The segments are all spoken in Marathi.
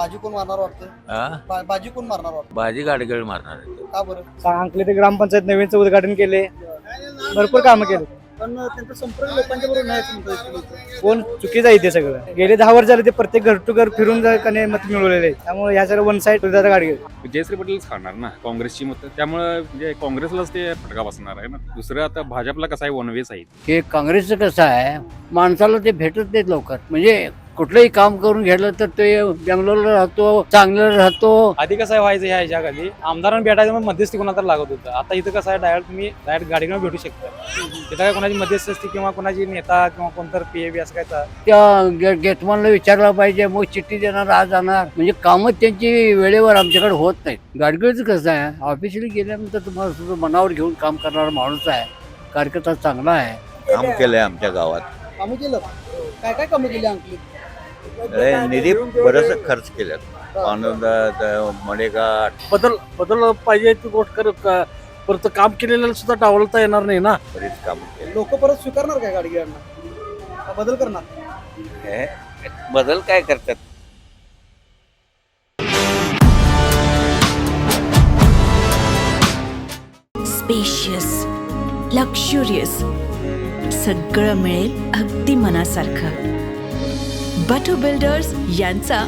बाजी कोण मारणार वाटतं? बाजी कोण मारणार वाटतं? बाजी गाडगेळ मारणार आहे. का बरं? सांगली ते ग्रामपंचायत नवीनचं उद्घाटन केले, भरपूर कामं केले. पण त्यांचा संपर्क लोकांच्या बरोबर नाही असं म्हणतात लोक. कोण चुकीचं आहे ते सगळं. गेले 10 वर्ष झाले ते प्रत्येक घर टू घर फिरून मत मिळवलेले आहेत. त्यामुळे ह्या सगळं वन साईड गाडी जयश्री पाटीलच खाणार ना काँग्रेसची मतं, त्यामुळे म्हणजे काँग्रेसलाच ते फटका बसणार आहे ना. दुसरं आता भाजपला कसं आहे, वनवेच आहे. हे काँग्रेसचं कसं आहे, माणसाला ते भेटत नाहीत लवकर. म्हणजे कुठलंही काम करून घेतलं तर ते जंगलाला राहतो, चांगलं राहतो. आधी कसं आहे व्हायचं ह्या खाली आमदारांना भेटायचं मग मध्यस्थी कोणाला लागत होतं. आता इथं कसं आहे तुम्ही डायरेक्ट गाडीनं भेटू शकता. तिथं काय कोणाची मध्यस्थी किंवा कोणाची नेता किंवा कोणतर पीएबी असं काय त्या गेटमॅनला विचारलं पाहिजे, मग चिठ्ठी देणार आज जाणार. म्हणजे कामं त्यांची वेळेवर आमच्याकडे होत नाहीत. गाडगेळचं कसं आहे, ऑफिसला गेल्यानंतर तुम्हाला सुद्धा मनावर घेऊन काम करणारा माणूस आहे, कार्यकर्ता चांगला आहे. काम केलंय आमच्या गावात. कामं केलं काय काय कामं केली अंकली? निधी बरंच खर्च केल्यात. मडेघाट बदल पाहिजे ती गोष्ट करत परत काम केलेलं सुद्धा डावलता येणार नाही ना. बरीच काम केले. लोक परत स्वीकारणार काय गाडगेंना? का बदल करणार? बदल काय करतात? स्पेशियस, लक्झुरियस, सगळं मिळेल अगदी मनासारखं. बटू बिल्डर्स यांचा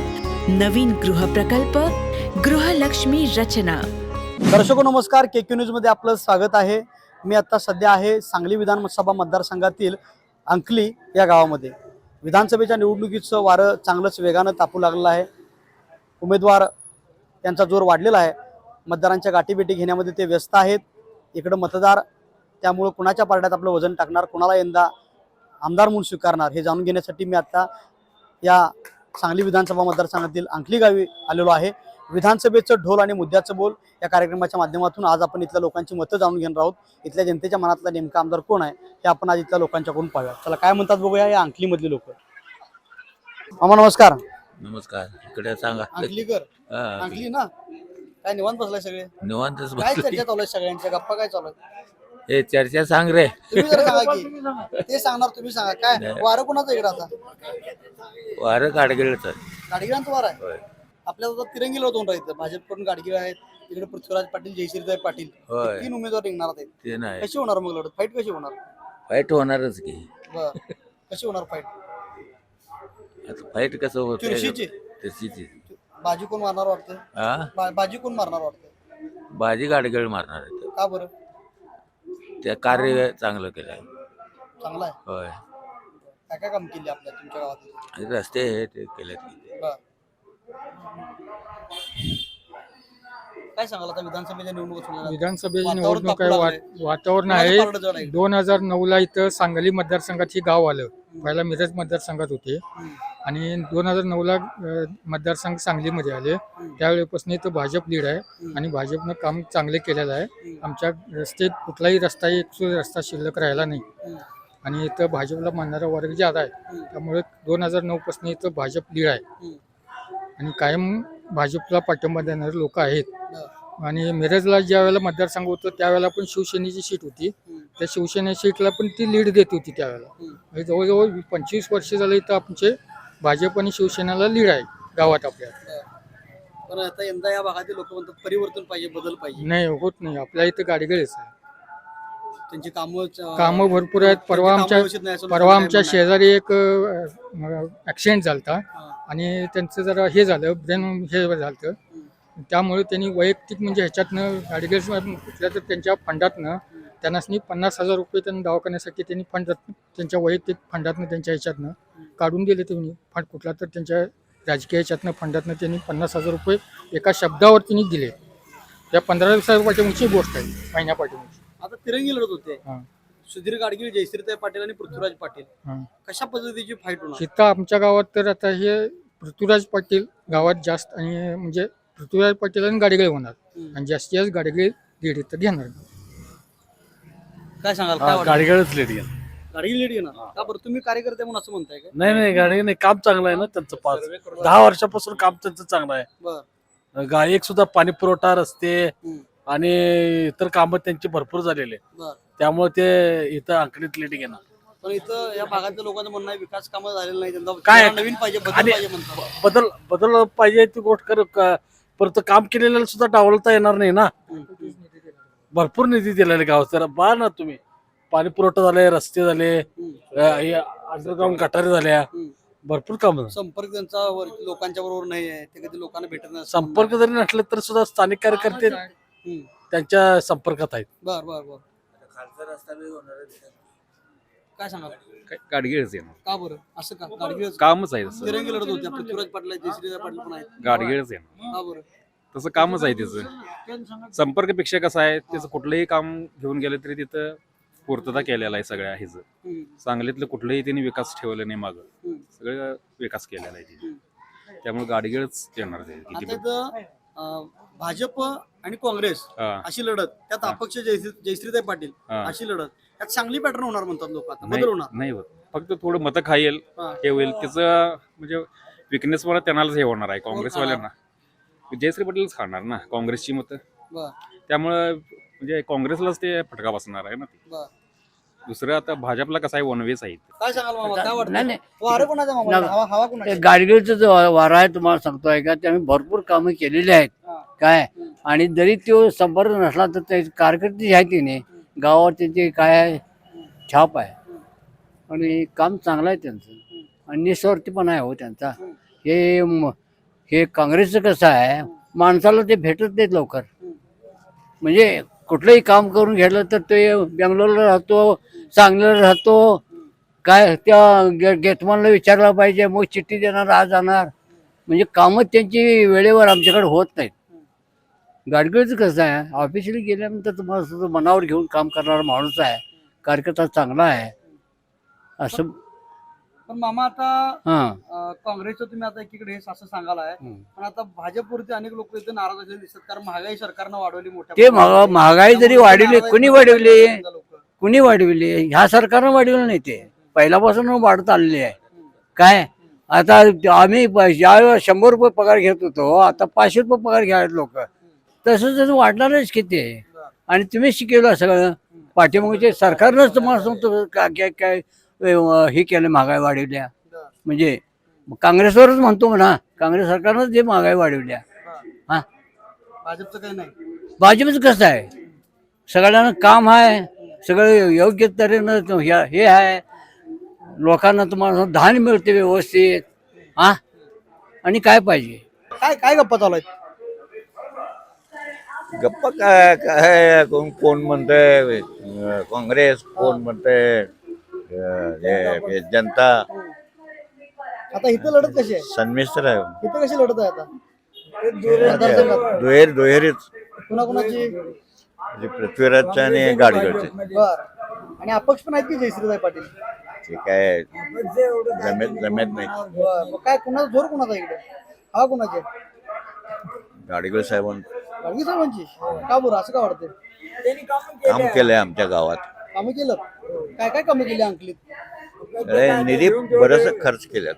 नवीन गृहप्रकल्प गृहलक्ष्मी रचना. दर्शको नमस्कार, KQ न्यूज मध्ये आपलं स्वागत आहे. मी आता सध्या आहे सांगली विधानसभा मतदारसंघातील अंकली या गावामध्ये. विधानसभेच्या निवडणुकीचं वारं चांगलंच वेगानं तापू लागलेलं आहे. उमेदवार त्यांचा जोर वाढलेला आहे. मतदारांच्या गाठीभेटी घेण्यामध्ये ते व्यस्त आहेत. इकडं मतदार त्यामुळं कुणाच्या पारड्यात आपलं वजन टाकणार, कुणाला यंदा आमदार म्हणून स्वीकारणार हे जाणून घेण्यासाठी मी आता या सांगली विधानसभा मतदारसंघातील अंकली गावी आलेलो आहे. विधानसभेचं ढोल आणि मुद्द्याचं बोल या कार्यक्रमाच्या माध्यमातून आज आपण इथल्या लोकांची मतं जाणून घेणार आहोत. इथल्या जनतेच्या मनातला नेमका आमदार कोण आहे हे आपण आज इथल्या लोकांच्याकडून पाहूया. चला काय म्हणतात बघूया या अंकलीमधली लोक. मामा नमस्कार. नमस्कार. इकडे सांगा. अंकलीकर अंकली ना, काय निवांत बसलाय सगळे? निवांतच काय चर्चा चालू आहे सगळ्यांच्या, गप्पा काय चालू आहे? हे चर्चा सांग रे. तुम्ही जरा सांगा की. ते सांगणार तुम्ही सांगा. काय वारं कोणाचं इकडं आता? वारं गाडगेळच आहे. गाडगिळांचं वार आहे. होय. आपल्याला तिरंगी लढत होऊन राहतं. भाजपकडून गाडगिळ आहेत, इकडे पृथ्वीराज पाटील, जयश्रीताई पाटील, होय. 3 उमेदवार रिंगणार आहेत. ते नाही, कशी होणार मग लढत? फाईट कशी होणार? फाईट होणारच की. बर, कशी होणार फाईट? आता फाईट कसं होत? चुरशीची? तशीची. बाजी कोण मारणार वाटतं? बाजी कोण मारणार वाटतं? बाजी गाडगेळ मारणार आहे. का बरं? त्या कार्य चांगलं केलंय. चांगला आहे. होय. काय काय काम केली आपल्या तुमच्या गावात? आणि रस्ते हे ते केलेत की. बर, काय सांगाल आता विधानसभेच्या निवडणुका? विधानसभेची निवडणूक आहे. वातावरण आहे. 2009ला इथं सांगली मतदारसंघात ही गाव आलं. पहिला मिरज मतदारसंघात होते आणि 2009ला मतदारसंघ सांगलीमध्ये आले. त्यावेळेपासून इथं भाजप लीड आहे आणि भाजपनं काम चांगले केलेलं आहे. आमच्या रस्ते कुठलाही रस्ता, एक रस्ता शिल्लक राहिला नाही आणि इथं भाजपला मानणारा वर्ग ज्यादा आहे. त्यामुळे 2009 पासून इथं भाजप लीड आहे आणि कायम भाजपला पाठिंबा देणारे लोक आहेत. आणि मिरजला ज्या वेळेला मतदारसंघ होतं त्यावेळेला पण शिवसेनेची सीट होती. त्या शिवसेने सीटला पण ती लीड देत होती त्यावेळेला. जवळजवळ 25 वर्ष झालं इथं आमचे भाजप आणि शिवसेनेला लीड आहे गावात आपल्या. पण आता यंदा या भागातील लोक म्हणतात परिवर्तन पाहिजे, बदल पाहिजे. नाही, होत नाही. आपल्या इथं गाडगेळच आहे. त्यांची कामं भरपूर आहेत. परवा आमच्या शेजारी एक ऍक्सिडेंट झालता आणि त्यांचं जरा हे झालं, ब्रेन हे झालं. त्यामुळे त्यांनी वैयक्तिक म्हणजे ह्याच्यातनं गाडगेळ कुठल्या तर त्यांच्या फंडातनं त्यांना 50,000 रुपये त्यांना दवाखान्यासाठी त्यांनी त्यांच्या वैयक्तिक फंडातनं त्यांच्या ह्याच्यातनं काढून दिले. त्यांनी फंड कुठला तर त्यांच्या राजकीय ह्याच्यातनं फंडातनं त्यांनी 50,000 रुपये एका शब्दावर त्यांनी दिले. त्या 15 दिवसापाठीमागची गोष्ट आहे, महिन्यापाठीमागची. आता तिरंगी लढत होते. सुधीर गाडगीळ, जयश्रीताई पाटील आणि पृथ्वीराज पाटील. कशा पद्धतीची फाईट होणार? इथं आमच्या गावात तर आता हे पृथ्वीराज पाटील गावात जास्त, आणि म्हणजे पृथ्वीराज पाटील आणि गाडगेळ होणार आणि जास्तीत जास्त गाडगेळ लीड इथं घेणार. काय सांगाल? गाडगेळच लेट घ्या. गाडगी लीड घेणार का बरं? तुम्ही कार्यकर्ते म्हणून असं म्हणताय का? नाही, गाडगे नाही, काम चांगलं आहे ना त्यांचं. 10 वर्षापासून काम त्यांचं चांगलं आहे. बर, एक सुद्धा पाणी पुरवठा, रस्ते आणि इतर कामं त्यांची भरपूर झालेले. त्यामुळे ते इथं अंकलीत लेट घेणार. पण इथं या भागातल्या लोकांचं म्हणणं आहे विकास कामं झालेलं नाही, त्यांना काय? जरा नवीन पाहिजे, बदल आणि पाहिजे म्हणतात. बदल पाहिजे ती गोष्ट परत काम केलेलं सुद्धा डावलता येणार नाही ना. भरपूर निधी दिलेला गाव तर बा ना तुम्ही, पाणी पुरवठा झाले, रस्ते झाले, अंडरग्राऊंड गटारी झाल्या, भरपूर काम. संपर्क त्यांचा लोकांच्या बरोबर नाही आहे, ते कधी लोकांना भेटत नाही. संपर्क जरी नसले तर सुद्धा स्थानिक कार्यकर्ते त्यांच्या संपर्कात आहेत. बर बर बर. काय सांगा, गाडगेळच येणार, का बरं असं का? गाडगीळच कामच आहे तसं. तिरंगी लढत होती, पृथ्वीराज पाटील आहेत, जयश्रीराज पाटील पण आहेत. गाडगेळच येणार, का बरं? तसं कामच आहे त्याचं. संपर्कपेक्षा कसं आहे, त्याचं कुठलंही काम घेऊन गेलं तरी तिथं पूर्तता केलेला आहे सगळ्या ह्याचं. सांगलीतलं कुठलंही त्यांनी विकास ठेवला नाही मागं, सगळं विकास केलेला आहे तिथे. त्यामुळे गाडगेळच येणार ते आता किती इथं भाजप आणि काँग्रेस अशी लढत, त्यात अपक्ष जयश्रीताई पाटील अशी लढत, त्यात चांगली पॅटर्न होणार म्हणतात लोक, आता बदल होणार. नाही होत, फक्त थोडं मतं खाईल हा. हे होईल त्याचं, म्हणजे विकनेस मला त्यांनाच हे होणार आहे काँग्रेसवाल्यांना. जयश्री पाटीलच खाणार ना काँग्रेसची मतं, बर त्यामुळं म्हणजे काँग्रेसलाच ते फटका बसणार आहे ना. बर. दुसरं आता भाजपला कसं आहे, वनवेच आहे. काय सांगाल मामा, काय नाही, वाटतं नाही. वारं कोणाचा मामा, हवा कोणाची? गाडगेळचं जो वारा आहे तुम्हाला सांगतोय का, त्याने भरपूर कामं केलेली आहेत काय. आणि जरी तो संपर्क नसला तर ते कारकिर्दी जी आहे तिने गावावर त्यांची काय आहे, छाप आहे आणि काम चांगलं आहे त्यांचं आणि निस्वार्थीपणा आहे हो त्यांचा. हे काँग्रेसचं कसं आहे, माणसाला ते भेटत नाहीत लवकर. म्हणजे कुठलंही काम करून घेतलं तर ते बेंगलोरला राहतो, सांगलीला राहतो, काय त्या गेटमॅनला विचारला पाहिजे, मग चिठ्ठी देणार, आज जाणार. म्हणजे कामं त्यांची वेळेवर आमच्याकडे होत नाहीत. गाडगेळचं कसं आहे, ऑफिसला गेल्यानंतर तुम्हाला सुद्धा मनावर घेऊन काम करणारा माणूस आहे, कार्यकर्ता चांगला आहे असं. पण मामा आता हां काँग्रेसचं तुम्ही आता एकीकडे असं सांगालाय, पण आता भाजपवरती अनेक लोक इथे नाराज असलेले दिसतात, कारण महागाई सरकारनं वाढवली मोठ्या ते प्रमाणात. महागाई जरी वाढवली, नाराज कुणी आहेत वाढवली, लोकं. कुणी वाढवली, ह्या सरकारनं वाढवलं नाही, ते पहिल्यापासून वाढत आलेली आहे काय. आता आम्ही ज्यावेळेस 100 रुपये पगार घेत होतो, आता 500 रुपये पगार घ्यायला लोक, तसं वाढणारच किती आहे. आणि तुम्ही शिकवलं सगळं, पाठीमागचे सरकारनंच तुम्हाला सांगतो काय काय हे केलं, महागाई वाढवल्या. म्हणजे काँग्रेसवरच म्हणतो म्हणा, काँग्रेस सरकारनंच जे महागाई वाढवल्या. हा, भाजपचं काही नाही. भाजपचं कसं आहे, सगळ्यांना काम आहे, सगळं योग्य तऱ्हेनं हे आहे, लोकांना तुम्हाला धान्य मिळते व्यवस्थित. हा, आणि काय पाहिजे. काय काय गप्पा चालू आहेत? गप्पा काय काय, कोण म्हणतंय काँग्रेस, कोण म्हणतंय जनता, आता इथं लढत कशी आहे, संमिश्र आहे. इथं कशी लढत आहे आता? दुहेरीच कुणाकुणाची? पृथ्वीराजच्या आणि गाडगेळचे. बर. आणि अपक्ष पण आहेत की जयश्रीताई पाटील? ते काय जमेत नाही. बर. मग काय कुणाचा जोर कुणाचा इकडे, हा कुणाचे? गाडगेळ साहेबांनी गाडगे साहेबांची. का बरं असं का वाटतंय? काम केलंय आमच्या गावात, कामं केलं. काय काय कामं केली अंकलीत? निधी बरंच खर्च केल्यात.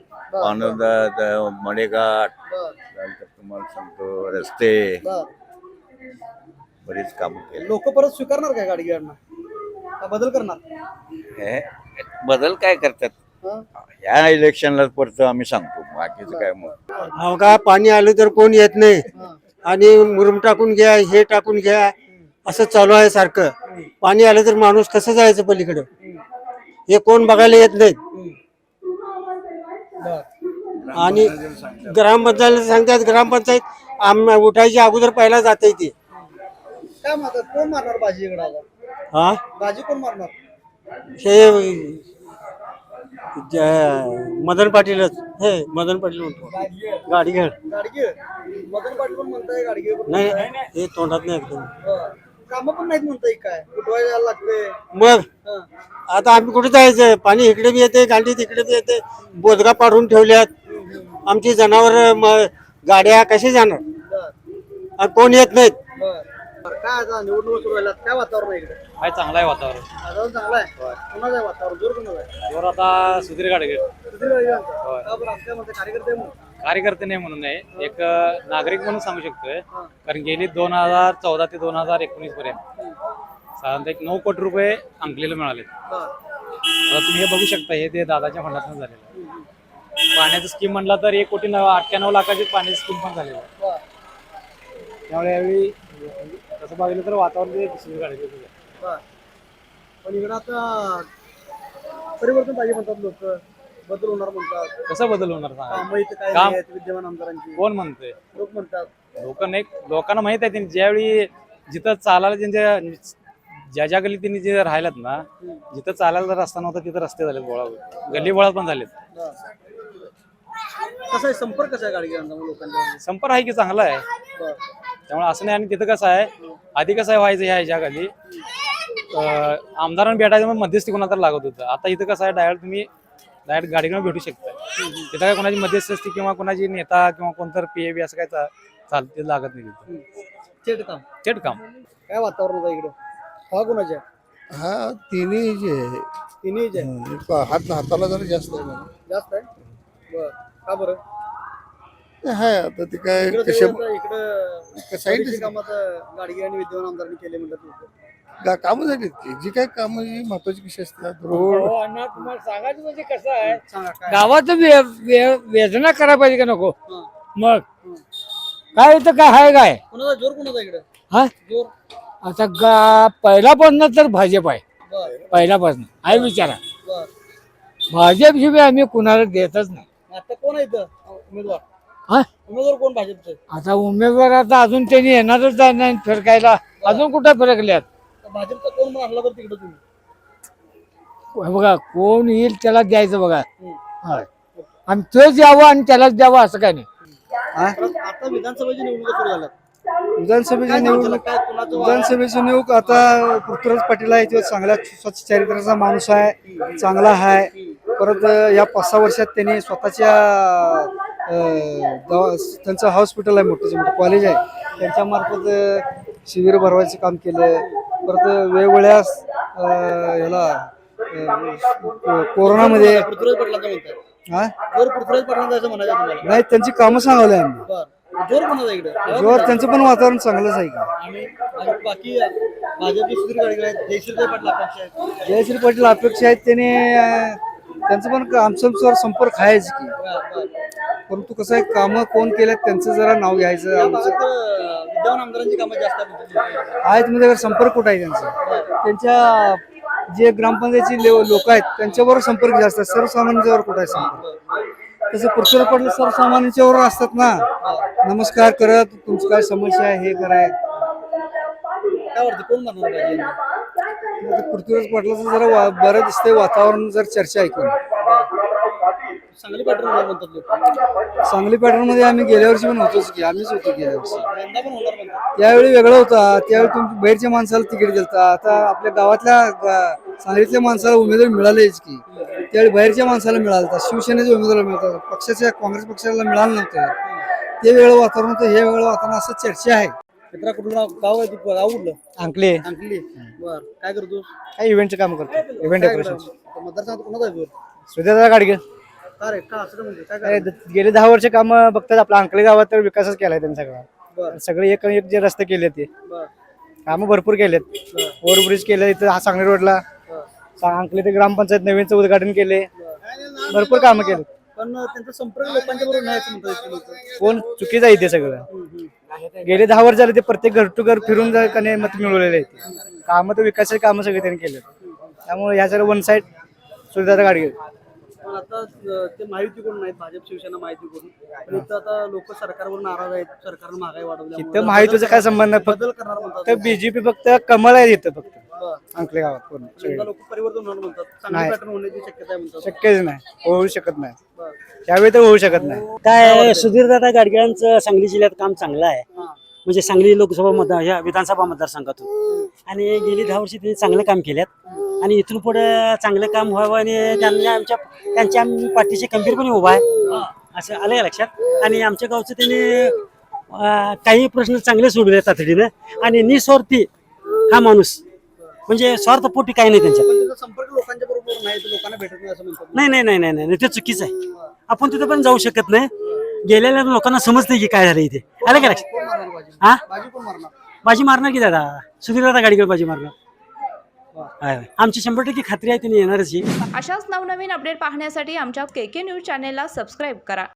मडेघाट, बर त्यानंतर तुम्हाला सांगतो रस्ते, बर. बरीच कामं केली. लोक परत स्वीकारणार काय गाडगेंना, का बदल करणार? हे बदल काय करतात हं? या इलेक्शनला परत आम्ही सांगतो, बाकीचं काय मग. अहो का, पाणी आलं तर कोण येत नाही हं. आणि मुरुम टाकून घ्या, हे टाकून घ्या, असं चालू आहे सारखं. पाणी आलं तर माणूस कसं जायचं पलीकडं, हे कोण बघायला येत नाहीत. बर. आणि ग्रामपंचायत सांगतात, ग्रामपंचायत उठायच्या अगोदर पहिला जाते ते. काय म्हणतात, कोण मारणार बाजी इकडे आता? हा, बाजी कोण मारणार? हे मदन पाटीलच, हे मदन पाटील म्हणतो, गाडगेळ. गाडगे. मदन पाटील पण म्हणताय, गाडगे पण नाही, म्हणताय. हे तोंडात नाही एकदम. कामं पण नाहीत म्हणताय, काय उठवायला यायला लागते. मग आता आम्ही कुठे जायचं, पाणी इकडे बी येते, गांडी तिकडे बी येते, बोदगा पाडून ठेवल्यात. आमची जनावर गाड्या कसे जाणार, आणि कोण येत नाहीत. काय आता निवडणूक सुरू व्हायला, काय वातावरण आहे इकडे? काय चांगलं आहे वातावरण. वातावरण चांगलं आहे. कोणाचं आहे वातावरण, जोर कोणाचं आहे? जोर आता सुधीर गाडगे. सुधीर गाडगेंचं. का बरं असं काय म्हणताय, कार्यकर्ते आहे म्हणून? कार्यकर्ते नाही म्हणून नाही, एक नागरिक म्हणून सांगू शकतोय. कारण गेली 2014 ते 2019 पर्यंत साधारणतः एक 9 कोटी रुपये अंकलीला मिळाले. आता तुम्ही हे बघू शकता, हे ते दादाच्या फंडातून झालेलं आहे. पाण्याचं स्कीम म्हणला तर 1,98 लाखाची पाण्याची स्कीम पण झालेली आहे. त्यामुळे यावेळी तसं बघितलं तर वातावरण ते दुसरी काढायचं. पण इकडं आता परिवर्तन पाहिजे म्हणतात लोक, बदल होणार म्हणतात. कसं बदल होणार सांगा? कामं इथं काय काम- नाही आहेत विद्यमान आमदारांची, कोण म्हणतंय? लोक म्हणतात. लोकांना माहित आहे त्यांनी ज्यावेळी जिथं चालायला त्यांच्या ज्या गल्लीत त्यांनी जे राहिल्यात ना, जिथं चालायला रस्ता नव्हता तिथं रस्ते झालेत, गल्ली बोळा पण झालेत. कसं आहे संपर्क कसा आहे गाडगेंचा लोकांचा? संपर्क आहे की चांगला आहे. त्यामुळे असं नाही. आणि तिथं कसं आहे, आधी कसं आहे व्हायचं ह्या खाली आमदारांना भेटायचं मग मध्यस्थी कोणाला तर लागत होतं. आता इथं कसं आहे, डायरेक्ट गाडीकडे भेटू शकता. तिथं काय कोणाची मध्यस्थी किंवा कोणाची नेता किंवा कोणतं PAB असं काय चालते लागत नाही तिथं. थेट काम. काय वातावरण होतं इकडं? हवा कोणाच्या? हा तिन्ही जे आहे तिन्ही जे हाताला जरा जास्त आहे म्हणा. जास्त आहे. बर, का बरं? हाय आता ते काय इकडं कशा इकडं साईड कामात गाडगे आणि विद्यमान आमदारांनी केले म्हणतात लोक. कामं झाली जी काय कामं जी महत्वाची कशी असतात रोड तुम्हाला सांगायचं म्हणजे कसं आहे, सांगा काय? गावाचं वेदना करायला पाहिजे का नको? हा. मग काय इथं काय आहे काय? कोणाचा जोर कोणाचा इकडं? हा जोर आता पहिल्यापासून तर भाजप आहे. बर पहिल्यापासून आहे विचारा. बर. भाजप शिवाय आम्ही कुणाला देतच नाही. आता कोण आहे इथं उमेदवार? हा? उमेदवार कोण भाजपचे? आता उमेदवार आता अजून त्यांनी येणारच नाही फिरकायला. अजून कुठं फिरकल्यात? भाजपचा कोण म्हणून आणला तर तिकडे तुम्ही? बघा कोण येईल त्याला द्यायचं बघा. हम्म. आणि तोच यावं आणि त्यालाच द्यावं असं काय नाही. आता विधानसभेची निवडणूक सुरू झाल्या. विधानसभेची निवडणूक विधानसभेची निवडणूक आता पृथ्वीराज पाटील आहे तो चांगला स्वच्छ चरित्राचा माणूस आहे, चांगला आहे. परत या 5-6 वर्षात त्यांनी स्वतःच्या त्यांचं हॉस्पिटल आहे, मोठं मोठं कॉलेज आहे, त्यांच्या मार्फत शिबिर भरवायचं काम केलं. परत वेगवेगळ्या ह्याला कोरोनामध्ये पृथ्वीराज पाटलांचं म्हणतात. हा जोर पृथ्वीराज पाटलांचं म्हणायचं तुम्हाला? नाही त्यांची कामं सांगवली आम्ही. बर. जोर कोणाचा इकडं? जोर त्यांचं पण वातावरण चांगलंच आहे का. आणि बाकी भाजपचे सुधीर गाडगे आहेत, जयश्रीताई पाटील अपक्ष आहेत. जयश्री पाटील अपेक्षा आहेत त्याने त्यांचं पण आमच्यावर संपर्क आहेच की. परंतु कसं आहे कामं कोण केल्यात त्यांचं जरा नाव घ्यायचं. या भागात विद्यमान आमदारांची कामं जास्त आहेत. आहेत म्हणजे संपर्क कुठं आहे त्यांचा? त्यांच्या जे ग्रामपंचायतची लोक आहेत त्यांच्याबरोबर संपर्क जास्त आहे, सर्वसामान्यांच्यावर कुठं आहे संपर्क? तसं पृथ्वीराज पाटील सर्वसामान्यांच्यावर असतात ना, नमस्कार करत तुमची काय समस्या आहे हे कराय. काय वाटतं कोण म्हणणार पाहिजे? पृथ्वीराज पाटलाचं जरा बरं दिसतंय वातावरण जर चर्चा ऐकून. सांगली पॅटर्न म्हणतात लोक. सांगली पॅटर्न मध्ये आम्ही गेल्या वर्षी पण होतोच की, आम्हीच होतो गेल्या वर्षी. यंदा पण होणार म्हणतात. त्यावेळी वेगळं होता, त्यावेळी तुमच्या बाहेरच्या माणसाला तिकीट दिलता. आता आपल्या गावातल्या सांगलीतल्या माणसाला उमेदवार मिळालेच की, त्यावेळी बाहेरच्या माणसाला मिळाला, शिवसेनेचे उमेदवार मिळतात, पक्षाच्या काँग्रेस पक्षाला मिळालं नव्हतं. ते वेगळं वातावरण होतं, हे वेगळं वातावरण, असं चर्चा आहे. मित्रा कुठलं गाव आहे? तू गाव कुठलं? अंकले अंकली. बर. काय करतो? काय इव्हेंटचं काम करतो, इव्हेंट डेकोरेशन. मतदारसंघात कोणाचा आहे जोर? सुद्धा गाडगे का रे? का असं म्हणजे काय करायचं? गेले 10 वर्ष काम बघतात. आपल्या अंकले गावात तर विकासच केलाय त्यांनी सगळा. बर. सगळे एक एक जे रस्ते केले ते बर. कामं भरपूर केलेत. ओव्हरब्रिज केलं इथं, हा सांगली रोडला. अंकले ते ग्रामपंचायत नवीनचं उद्घाटन केले, भरपूर कामं केले. पण त्यांचा संपर्क लोकांच्या बरोबर नाही असं म्हणतात लोक. कोण चुकीचं आहे ते सगळं. गेले 10 वर्ष झाले ते प्रत्येक घर टू घर फिरून कने मत मिळवलेले आहेत. कामं तर विकासाची कामं सगळे त्यांनी केले. त्यामुळे ह्या सगळं वन साईड सुविधा गाडी. पण आता ते माहिती कोण नाहीत, भाजप शिवसेना माहिती करून. पण इथं आता लोक सरकारवर नाराज आहेत, सरकारनं महागाई वाढवली. तिथं माहितीचं काय संबंध नाही, बदल करणार म्हणतात. फक्त बीजेपी फक्त कमळ आहे तिथं फक्त बर. अंकले गावात. पूर्ण यंदा लोक परिवर्तन होणार म्हणतात, चांगली नाही. पॅटर्न होण्याची शक्यता आहे म्हणतात. शक्यच नाही, होऊ शकत नाही. बर. त्यावेळी तर होऊ शकत नाही. काय सुधीरदादा गाडगेंचं सांगली जिल्ह्यात काम चांगलं आहे. हा. म्हणजे सांगली लोकसभा ह्या विधानसभा मतदारसंघातून आणि गेली 10 वर्षी त्यांनी चांगलं काम केल्यात आणि इथून पुढे चांगलं काम व्हावं आणि त्यांच्या पाठीशी खंबीरपणे उभा आहे असं आलं लक्षात. आणि आमच्या गावचं त्यांनी काही प्रश्न चांगले सोडले तातडीनं आणि निस्वार्थी हा माणूस, म्हणजे स्वार्थपोटी काही नाही त्यांच्या. पण त्याचा संपर्क लोकांच्या बरोबर नाही, तर लोकांना भेटत नाही असं म्हणतात. नाही नाही नाही नाही नाही ते चुकीचं आहे. आपण तिथं पण जाऊ शकत नाही. गेलेल्या लोकांना समजते की काय झालं इथे, आलं का लक्षात. कोण मारणार बाजी? हा बाजी कोण मारणार? बाजी मारणार की दादा? सुधीरदादा गाडीकडे बाजी मारणार. आमची 100% खात्री आहे त्यांनी येणारच आहे. अशाच नवनवीन अपडेट पाहण्यासाठी आमच्या KK न्यूज चॅनेलला सबस्क्राईब करा.